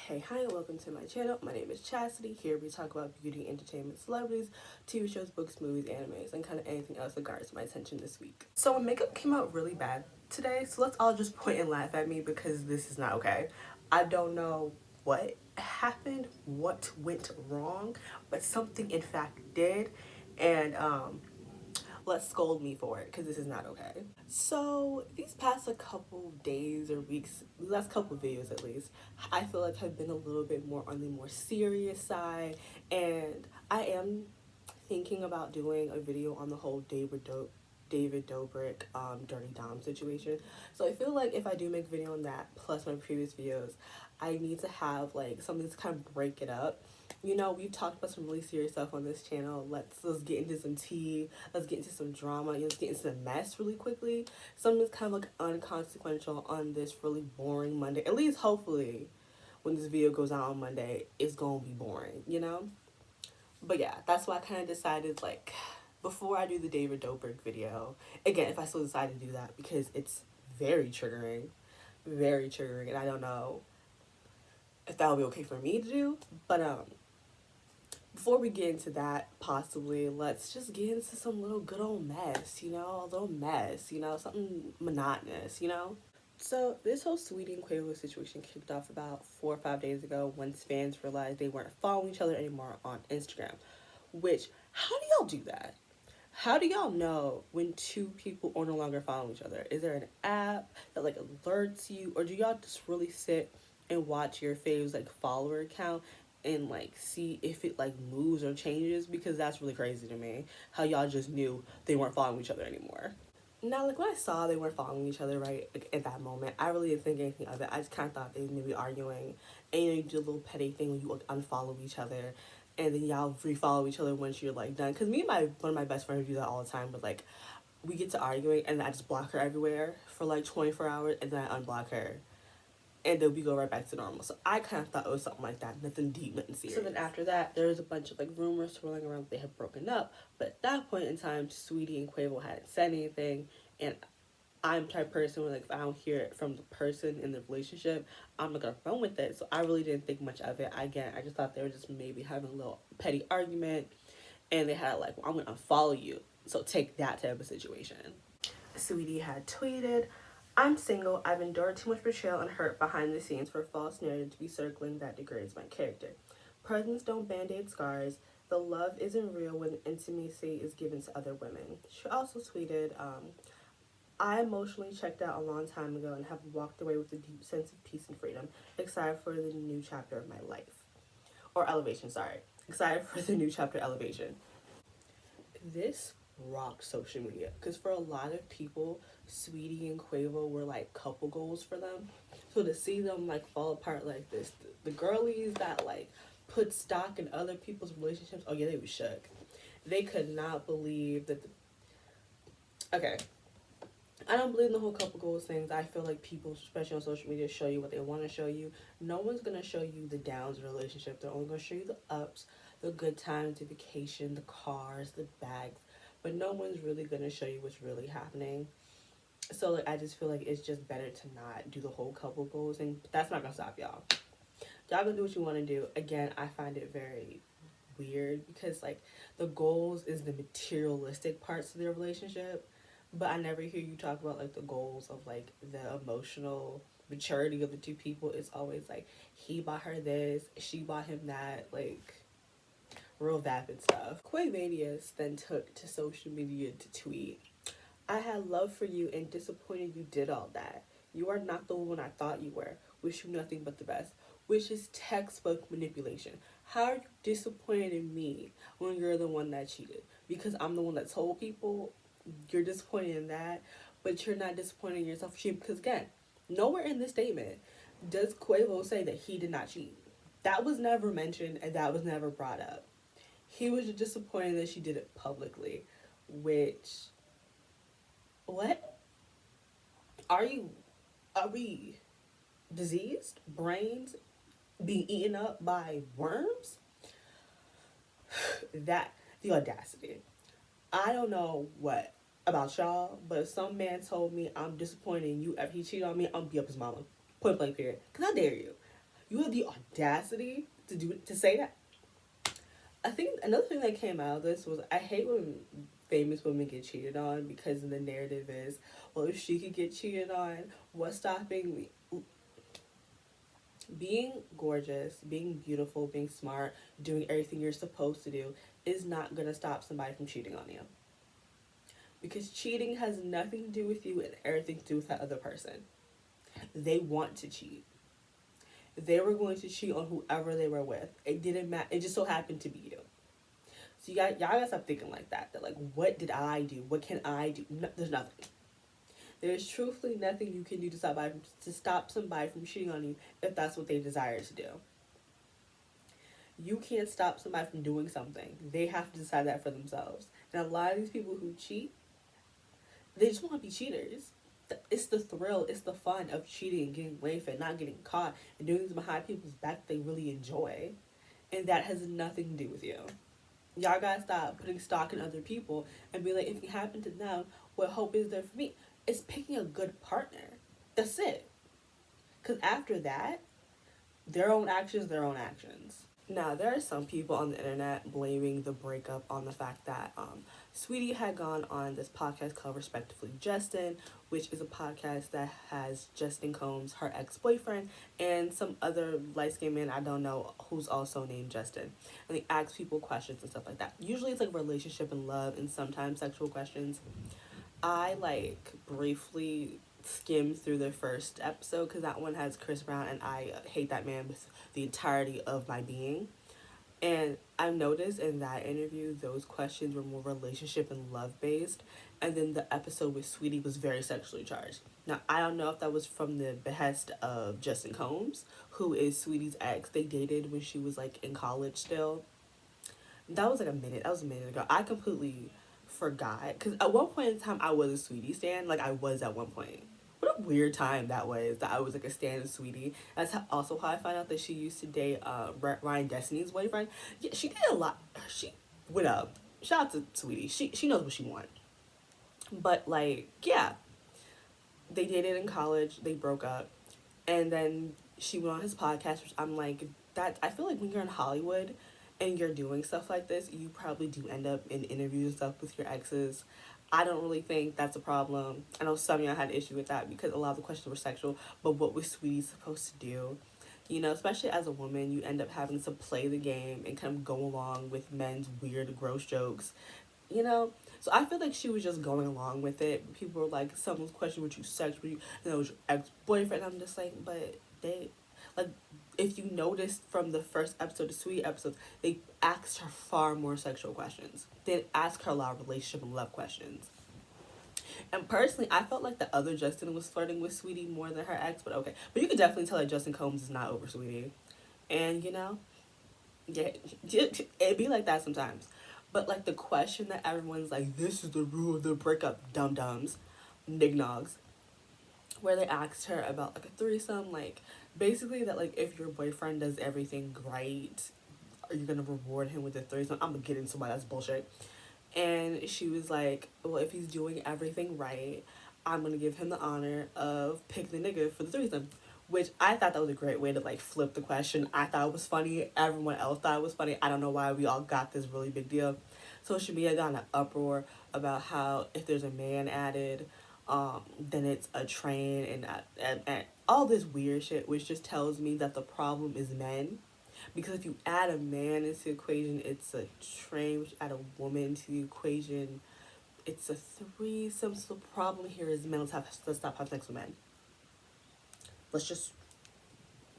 Hey, hi, and welcome to my channel. My name is Chastity. Here we talk about beauty, entertainment, celebrities, TV shows, books, movies, animes, and kind of anything else that garners my attention this week. So my makeup came out really bad today, so let's all just point and laugh at me because this is not okay. I don't know what happened, what went wrong, but something in fact did, and let's scold me for it because this is not okay. So these past couple days or weeks, the last couple videos at least, I feel like have been a little bit more on the more serious side, and I am thinking about doing a video on the whole David Dobrik Dirty Dom situation. So I feel like if I do make a video on that plus my previous videos, I need to have like something to kind of break it up. You know, we've talked about some really serious stuff on this channel. Let's get into some tea. Let's get into some drama. Let's get into the mess really quickly. Something that's kind of like unconsequential on this really boring Monday. At least hopefully when this video goes out on Monday, it's gonna be boring, you know? But yeah, that's why I kind of decided, like, before I do the David Dobrik video, again, if I still decide to do that, because it's very triggering, and I don't know if that will be okay for me to do, but before we get into that, possibly, let's just get into some little good old mess, you know? A little mess, you know? Something monotonous, you know? So, this whole Saweetie and Quavos situation kicked off about 4 or 5 days ago when fans realized they weren't following each other anymore on Instagram. Which, how do y'all do that? How do y'all know when two people are no longer following each other? Is there an app that like alerts you, or do y'all just really sit and watch your faves like follower account and like see if it like moves or changes? Because that's really crazy to me. How y'all just knew they weren't following each other anymore. Now, like when I saw they weren't following each other right like, at that moment, I really didn't think anything of it. I just kind of thought they may be arguing, and you know, you do a little petty thing when you like, unfollow each other, and then y'all refollow each other once you're like done. Cause me and one of my best friends do that all the time. But like, we get to arguing, and I just block her everywhere for like 24 hours, and then I unblock her, and then we go right back to normal. So I kind of thought it was something like that, nothing deep, nothing serious. So then after that, there was a bunch of like rumors swirling around that they had broken up. But at that point in time, Saweetie and Quavo hadn't said anything, and I'm the type of person where like if I don't hear it from the person in the relationship, I'm not gonna run with it. So I really didn't think much of it. Again, I just thought they were just maybe having a little petty argument, and they had like, well, I'm gonna unfollow you. So take that type of situation. Saweetie had tweeted, "I'm single. I've endured too much betrayal and hurt behind the scenes for a false narrative to be circling that degrades my character. Presents don't band-aid scars. The love isn't real when intimacy is given to other women." She also tweeted, "I emotionally checked out a long time ago and have walked away with a deep sense of peace and freedom, excited for the new chapter of my life." Or elevation, sorry. Excited for the new chapter elevation. This rocked social media because for a lot of people, Saweetie and Quavo were like couple goals for them. So to see them like fall apart like this, the girlies that like put stock in other people's relationships, oh yeah, they were shook. They could not believe that okay, I don't believe in the whole couple goals things. I feel like people, especially on social media, show you what they want to show you. No one's going to show you the downs of a relationship. They're only going to show you the ups, the good times, the vacation, the cars, the bags. But no one's really going to show you what's really happening. So like, I just feel like it's just better to not do the whole couple goals thing. But that's not going to stop y'all. Y'all going to do what you want to do. Again, I find it very weird because like the goals is the materialistic parts of their relationship, but I never hear you talk about like the goals of like the emotional maturity of the two people. It's always like he bought her this, she bought him that, like real vapid stuff. Quavadius then took to social media to tweet, "I had love for you and disappointed you did all that. You are not the woman I thought you were. Wish you nothing but the best." Which is textbook manipulation. How are you disappointed in me when you're the one that cheated? Because I'm the one that told people you're disappointed in that, but you're not disappointed in yourself for cheating. Because again, nowhere in this statement does Quavo say that he did not cheat. That was never mentioned and that was never brought up. He was just disappointed that she did it publicly, which, what? Are we diseased? Brains being eaten up by worms? That, the audacity. I don't know what about y'all, but if some man told me I'm disappointed in you after he cheated on me, I'm gonna be up his mama. Point blank period. Cause how dare you? You have the audacity to say that. I think another thing that came out of this was I hate when famous women get cheated on because the narrative is, well, if she could get cheated on, what's stopping me? Being gorgeous, being beautiful, being smart, doing everything you're supposed to do is not gonna stop somebody from cheating on you. Because cheating has nothing to do with you and everything to do with that other person. They want to cheat. They were going to cheat on whoever they were with. It didn't matter. It just so happened to be you. So y'all gotta stop thinking like that. That like, what did I do? What can I do? No, there's nothing. There's truthfully nothing you can do to stop somebody from cheating on you if that's what they desire to do. You can't stop somebody from doing something. They have to decide that for themselves. And a lot of these people who cheat, they just want to be cheaters. It's the thrill, it's the fun of cheating and getting away with it, not getting caught, and doing things behind people's back they really enjoy. And that has nothing to do with you. Y'all gotta stop putting stock in other people and be like, if it happened to them, what hope is there for me? It's picking a good partner. That's it. Because after that, their own actions, their own actions. Now, there are some people on the internet blaming the breakup on the fact that Saweetie had gone on this podcast called Respectively Justin, which is a podcast that has Justin Combs, her ex-boyfriend, and some other light-skinned man I don't know who's also named Justin. And they ask people questions and stuff like that. Usually it's like relationship and love and sometimes sexual questions. I like briefly skimmed through the first episode because that one has Chris Brown and I hate that man with the entirety of my being. And I've noticed in that interview, those questions were more relationship and love based. And then the episode with Saweetie was very sexually charged. Now, I don't know if that was from the behest of Justin Combs, who is Saweetie's ex. They dated when she was like in college still. That was like a minute. That was a minute ago. I completely forgot. Because at one point in time, I was a Saweetie stan. Like, I was at one point. What a weird time that was, that I was like a stan of Saweetie. That's also how I found out that she used to date Ryan Destiny's boyfriend. Yeah, she did a lot. She went up. Shout out to Saweetie. She knows what she wants. But like, yeah, they dated in college. They broke up, and then she went on his podcast, which I'm like, that. I feel like when you're in Hollywood and you're doing stuff like this, you probably do end up in interviews and stuff with your exes. I don't really think that's a problem. I know some of y'all had an issue with that because a lot of the questions were sexual, but what was Saweetie supposed to do? You know, especially as a woman, you end up having to play the game and kind of go along with men's weird, gross jokes, you know? So I feel like she was just going along with it. People were like, someone's questioning what you sex with you, and it was your ex-boyfriend. I'm just like, but they, like, if you noticed from the first episode, the Sweet episode, they asked her far more sexual questions. They didn't ask her a lot of relationship and love questions. And personally, I felt like the other Justin was flirting with Saweetie more than her ex, but okay. But you could definitely tell that Justin Combs is not over Saweetie. And, you know, yeah, it be like that sometimes. But, like, the question that everyone's like, this is the rule of the breakup, dum-dums, nignogs, where they asked her about, like, a threesome, like, basically that, like, if your boyfriend does everything right, are you gonna reward him with a threesome? I'm gonna get into why that's bullshit. And she was like, well, if he's doing everything right, I'm gonna give him the honor of picking the nigga for the threesome. Which I thought that was a great way to like flip the question. I thought it was funny. Everyone else thought it was funny. I don't know why we all got this really big deal. Social media got an uproar about how if there's a man added, then it's a train and all this weird shit, which just tells me that the problem is men. Because if you add a man into the equation, it's a train. Which add a woman into the equation, it's a threesome. So the problem here is men. Let's stop having sex with men. Let's just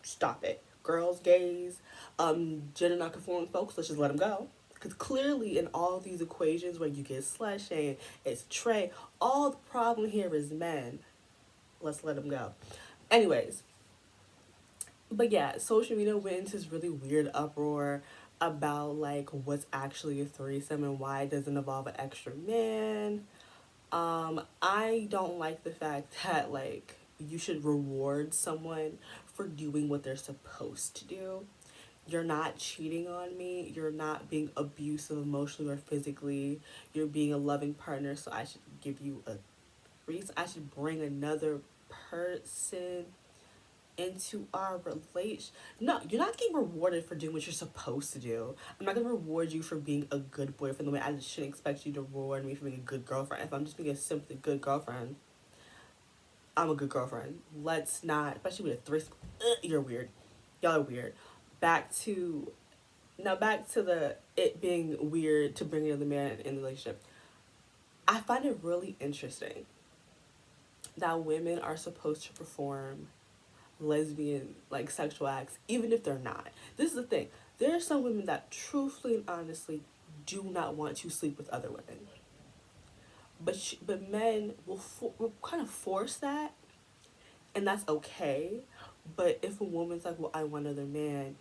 stop it. Girls, gays, gender non-conforming folks, let's just let them go. Because clearly in all these equations where you get slut shame, it's Trey, all the problem here is men. Let's let them go. Anyways, but yeah, social media went into this really weird uproar about like what's actually a threesome and why it doesn't involve an extra man. I don't like the fact that like you should reward someone for doing what they're supposed to do. You're not cheating on me. You're not being abusive emotionally or physically. You're being a loving partner, so I should give you a reason. I should bring another person into our relation. No, you're not getting rewarded for doing what you're supposed to do. I'm not gonna reward you for being a good boyfriend the way I just shouldn't expect you to reward me for being a good girlfriend. If I'm just being a simply good girlfriend, I'm a good girlfriend. Let's not, especially with a threesome. You're weird. Y'all are weird. Back to back to the it being weird to bring another man in the relationship. I find it really interesting that women are supposed to perform lesbian like sexual acts even if they're not. This is the thing. There are some women that truthfully and honestly do not want to sleep with other women. But men will kind of force that, and that's okay. But if a woman's like, well, I want another man,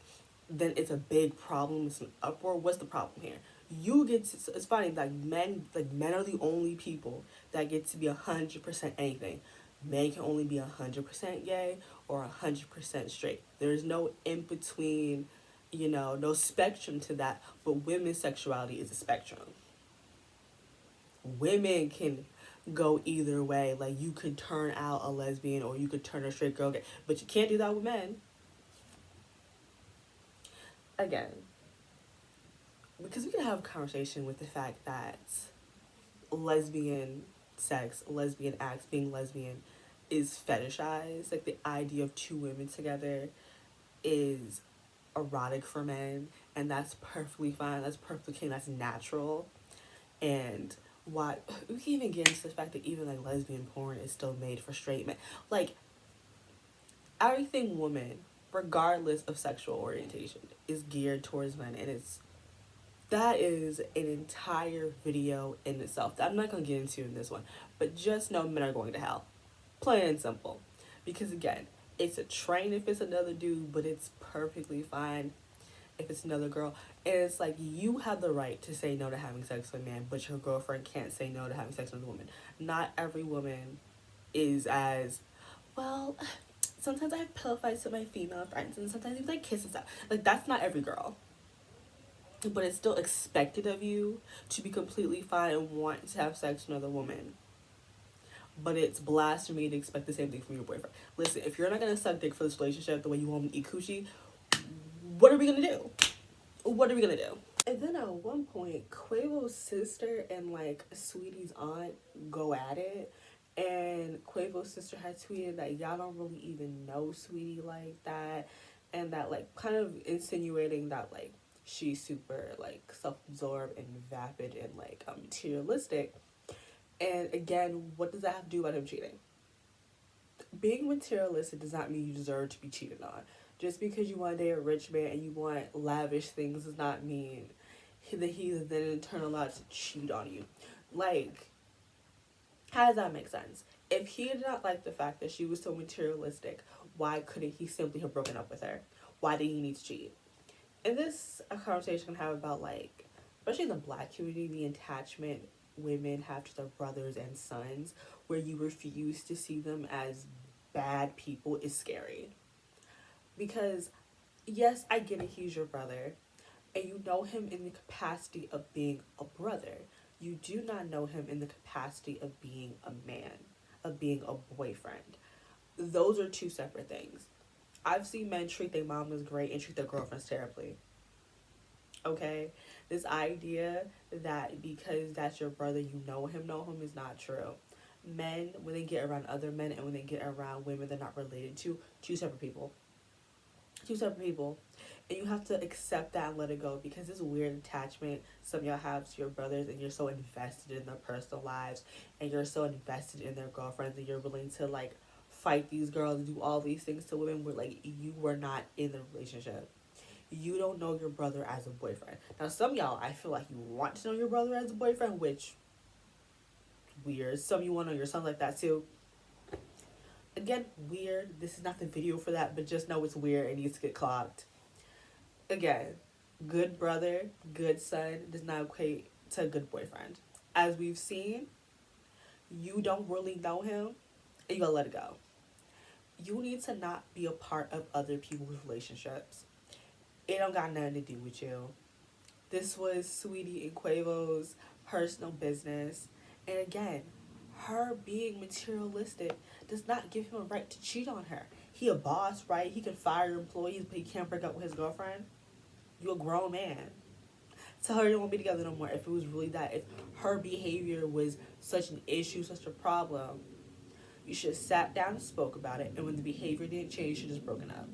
then it's a big problem. It's an uproar. What's the problem here? You get to, it's funny, like men are the only people that get to be 100% anything. Men can only be 100% gay or 100% straight. There's no in between, no spectrum to that. But women's sexuality is a spectrum. Women can go either way. Like, you could turn out a lesbian or you could turn a straight girl gay, but you can't do that with men. Again, because we can have a conversation with the fact that lesbian sex, lesbian acts, being lesbian is fetishized. Like, the idea of two women together is erotic for men, and that's perfectly fine. That's perfectly okay. That's natural. And why we can even get into the fact that even like lesbian porn is still made for straight men. Like, everything woman, regardless of sexual orientation, is geared towards men, and that is an entire video in itself that I'm not going to get into in this one. But just know men are going to hell. Plain and simple. Because again, it's a train if it's another dude, but it's perfectly fine if it's another girl. And it's like, you have the right to say no to having sex with a man, but your girlfriend can't say no to having sex with a woman. Not every woman is as, well, sometimes I have pillow fights with my female friends, and sometimes we like kisses out. Like, that's not every girl. But it's still expected of you to be completely fine and want to have sex with another woman. But it's blasphemy to expect the same thing from your boyfriend. Listen, if you're not gonna suck dick for this relationship the way you want me to eat coochie, what are we gonna do? What are we gonna do? And then at one point, Quavo's sister and like Saweetie's aunt go at it. And Quavo's sister had tweeted that y'all don't really even know Saweetie like that. And that like kind of insinuating that like she's super like self-absorbed and vapid and like materialistic. And again, what does that have to do about him cheating? Being materialistic does not mean you deserve to be cheated on. Just because you want to date a rich man and you want lavish things does not mean that he's then in turn allowed to cheat on you. Like, how does that make sense? If he did not like the fact that she was so materialistic, why couldn't he simply have broken up with her? Why did he need to cheat? And this a conversation I have about, like, especially in the Black community, the attachment women have to their brothers and sons, where you refuse to see them as bad people, is scary. Because yes, I get it, he's your brother, and you know him in the capacity of being a brother. You do not know him in the capacity of being a man, of being a boyfriend. Those are two separate things. I've seen men treat their mamas great and treat their girlfriends terribly. Okay? This idea that because that's your brother, you know him is not true. Men, when they get around other men and when they get around women they're not related to, two separate people. Two separate people. And you have to accept that and let it go, because this weird attachment some of y'all have to your brothers, and you're so invested in their personal lives and you're so invested in their girlfriends, and you're willing to like fight these girls and do all these things to women where like you were not in the relationship. You don't know your brother as a boyfriend. Now some of y'all, I feel like you want to know your brother as a boyfriend, which weird. Some of you want to know your son like that too. Again, weird. This is not the video for that, but just know it's weird and needs to get clogged. Again, good brother, good son does not equate to a good boyfriend. As we've seen, you don't really know him and you gotta let it go. You need to not be a part of other people's relationships. It don't got nothing to do with you. This was Saweetie and Quavo's personal business. And again, her being materialistic does not give him a right to cheat on her. He a boss, right? He can fire employees, but he can't break up with his girlfriend. You a grown man. Tell her you don't want to be together no more. If it was really that, if her behavior was such an issue, such a problem, you should have sat down and spoke about it. And when the behavior didn't change, you should have just broken up.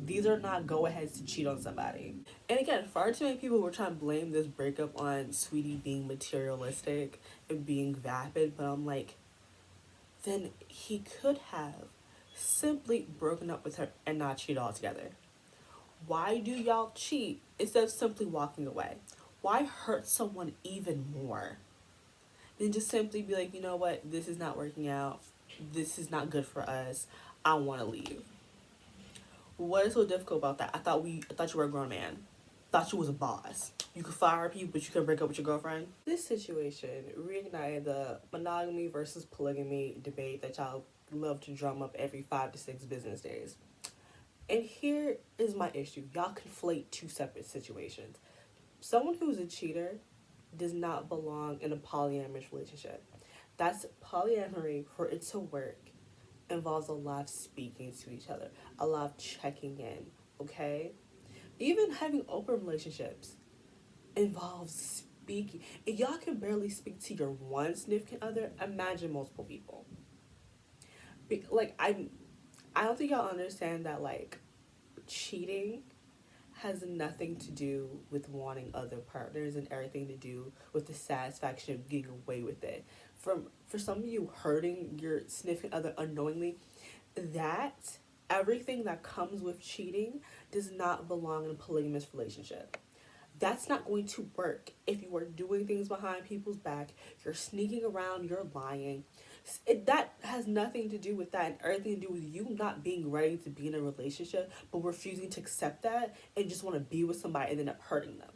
These are not go-aheads to cheat on somebody. And again, far too many people were trying to blame this breakup on Saweetie being materialistic and being vapid, but I'm like, then he could have simply broken up with her and not cheat altogether. Why do y'all cheat instead of simply walking away? Why hurt someone even more than just simply be like, you know what, this is not working out. This is not good for us. I want to leave. What is so difficult about that? I thought you were a grown man. Thought you was a boss. You could fire people, but you couldn't break up with your girlfriend. This situation reignited the monogamy versus polygamy debate that y'all love to drum up every 5 to 6 business days. And here is my issue. Y'all conflate two separate situations. Someone who's a cheater does not belong in a polyamorous relationship. That's polyamory. For it to work involves a lot of speaking to each other, a lot of checking in, okay? Even having open relationships involves speaking. If y'all can barely speak to your one significant other, imagine multiple people. I don't think y'all understand that, like, cheating has nothing to do with wanting other partners and everything to do with the satisfaction of getting away with it. For some of you, hurting your significant other unknowingly, that everything that comes with cheating does not belong in a polygamous relationship. That's not going to work if you are doing things behind people's back, you're sneaking around, you're lying. That has nothing to do with that and everything to do with you not being ready to be in a relationship, but refusing to accept that and just want to be with somebody and end up hurting them.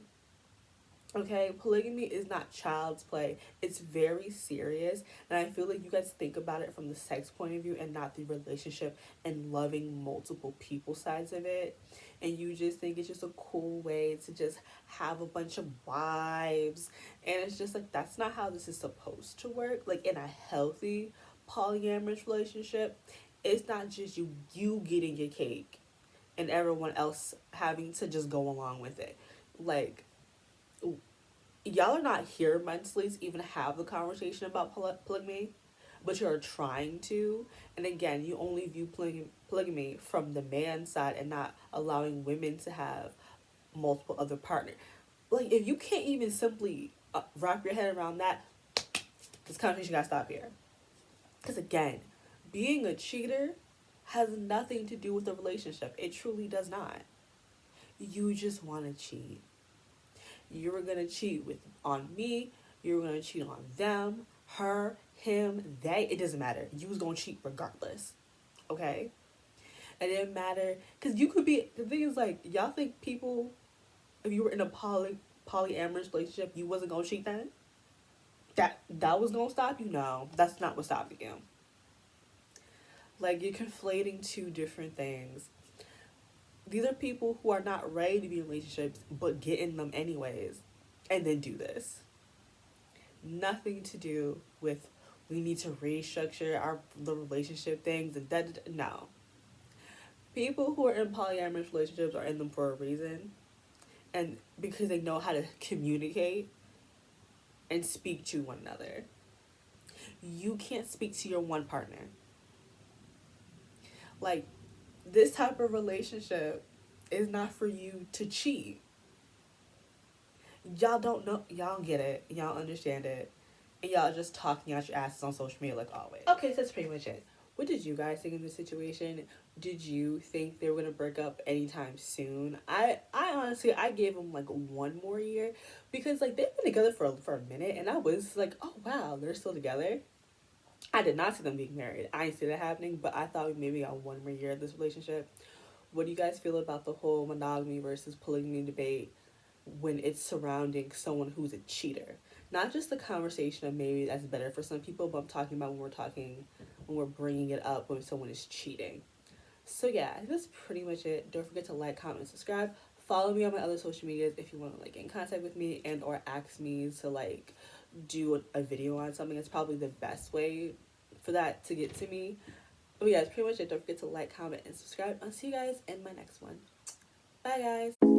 Okay, polygamy is not child's play. It's very serious, and I feel like you guys think about it from the sex point of view and not the relationship and loving multiple people sides of it. And you just think it's just a cool way to just have a bunch of wives. And it's just like, that's not how this is supposed to work. Like, in a healthy polyamorous relationship, it's not just you getting your cake and everyone else having to just go along with it. Like, y'all are not here mentally to even have the conversation about polygamy, but you're trying to. And again, you only view polygamy from the man's side and not allowing women to have multiple other partners. Like, if you can't even simply wrap your head around that, this conversation gotta stop here. Because again, being a cheater has nothing to do with the relationship. It truly does not. You just want to cheat. You were gonna cheat on me. You were gonna cheat on them, her, him, they. It doesn't matter. You was gonna cheat regardless. Okay? It didn't matter, because you could be. The thing is, like, y'all think people, if you were in a polyamorous relationship, you wasn't gonna cheat then? That was gonna stop you? No, that's not what stopped you. Like, you're conflating two different things. These are people who are not ready to be in relationships, but get in them anyways, and then do this. Nothing to do with we need to restructure the relationship things and that. No. People who are in polyamorous relationships are in them for a reason, and because they know how to communicate and speak to one another. You can't speak to your one partner. Like, this type of relationship is not for you to cheat. Y'all don't know, y'all don't get it, y'all understand it, and y'all just talking out your asses on social media like always. Okay, so that's pretty much it. What did you guys think of this situation? Did you think they were gonna break up anytime soon? I honestly, I gave them like 1 more year, because like they've been together for a minute, and I was like, oh wow, they're still together. I did not see them being married. I didn't see that happening, but I thought we maybe got 1 more year of this relationship. What do you guys feel about the whole monogamy versus polygamy debate when it's surrounding someone who's a cheater? Not just the conversation of maybe that's better for some people, but I'm talking about when we're bringing it up when someone is cheating. So yeah, that's pretty much it. Don't forget to like, comment, and subscribe. Follow me on my other social medias if you want to like get in contact with me and or ask me to like do a video on something. It's probably the best way for that to get to me. But yeah, that's pretty much it. Don't forget to like, comment, and subscribe. I'll see you guys in my next one. Bye, guys.